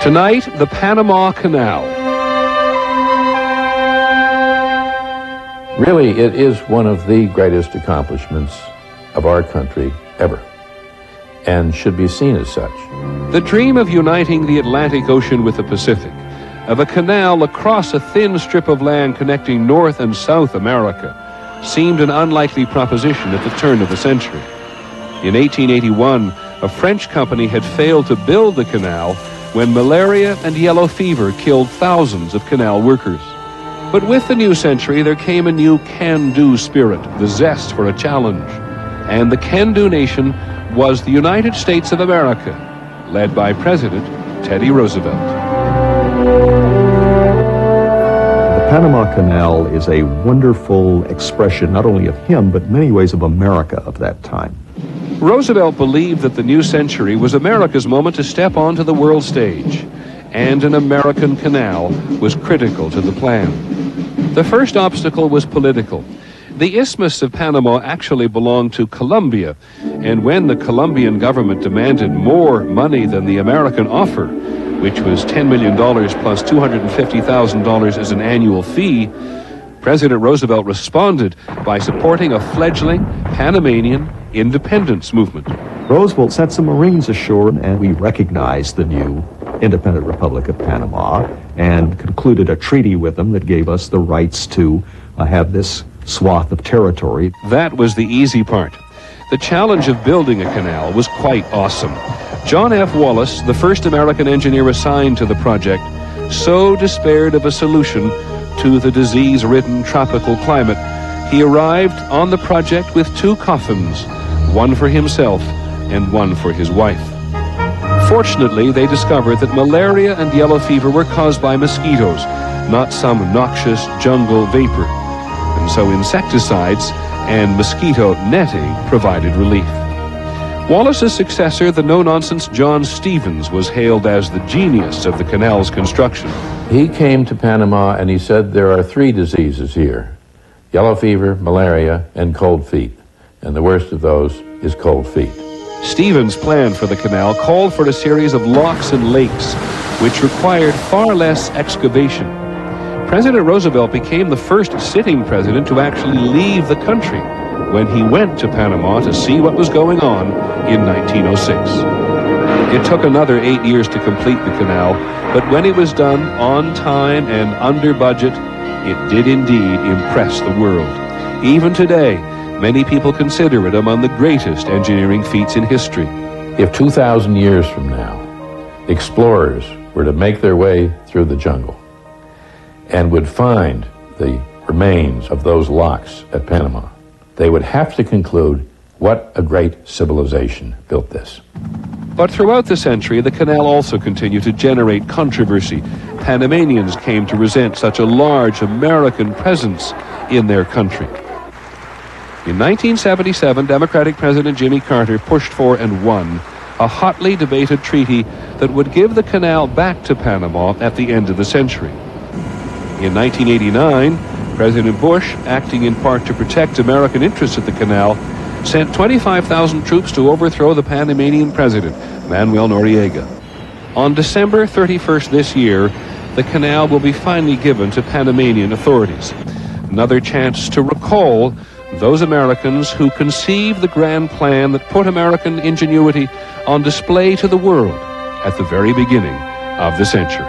Tonight, the Panama Canal. Really, it is one of the greatest accomplishments of our country ever, and should be seen as such. The dream of uniting the Atlantic Ocean with the Pacific, of a canal across a thin strip of land connecting North and South America, seemed an unlikely proposition at the turn of the century. In 1881, a French company had failed to build the canal when malaria and yellow fever killed thousands of canal workers. But with the new century, there came a new can-do spirit, the zest for a challenge. And the can-do nation was the United States of America, led by President Teddy Roosevelt. The Panama Canal is a wonderful expression not only of him, but in many ways of America of that time. Roosevelt believed that the new century was America's moment to step onto the world stage, and an American canal was critical to the plan. The first obstacle was political. The Isthmus of Panama actually belonged to Colombia, and when the Colombian government demanded more money than the American offer, which was $10 million plus $250,000 as an annual fee, President Roosevelt responded by supporting a fledgling Panamanian independence movement. Roosevelt sent some Marines ashore, and we recognized the new independent Republic of Panama and concluded a treaty with them that gave us the rights to have this swath of territory. That was the easy part. The challenge of building a canal was quite awesome. John F. Wallace, the first American engineer assigned to the project, so despaired of a solution to the disease-ridden tropical climate, he arrived on the project with 2 coffins, one for himself and one for his wife. Fortunately, they discovered that malaria and yellow fever were caused by mosquitoes, not some noxious jungle vapor. And so insecticides and mosquito netting provided relief. Wallace's successor, the no-nonsense John Stevens, was hailed as the genius of the canal's construction. He came to Panama and he said there are 3 diseases here: yellow fever, malaria, and cold feet. And the worst of those is cold feet. Stevens' plan for the canal called for a series of locks and lakes, which required far less excavation. President Roosevelt became the first sitting president to actually leave the country when he went to Panama to see what was going on in 1906. It took another 8 years to complete the canal, but when it was done on time and under budget, it did indeed impress the world. Even today, many people consider it among the greatest engineering feats in history. If 2,000 years from now, explorers were to make their way through the jungle and would find the remains of those locks at Panama, they would have to conclude, what a great civilization built this. But throughout the century, the canal also continued to generate controversy. Panamanians came to resent such a large American presence in their country. In 1977, Democratic President Jimmy Carter pushed for and won a hotly debated treaty that would give the canal back to Panama at the end of the century. In 1989, President Bush, acting in part to protect American interests at the canal, sent 25,000 troops to overthrow the Panamanian president, Manuel Noriega. On December 31st this year, the canal will be finally given to Panamanian authorities. Another chance to recall those Americans who conceived the grand plan that put American ingenuity on display to the world at the very beginning of the century.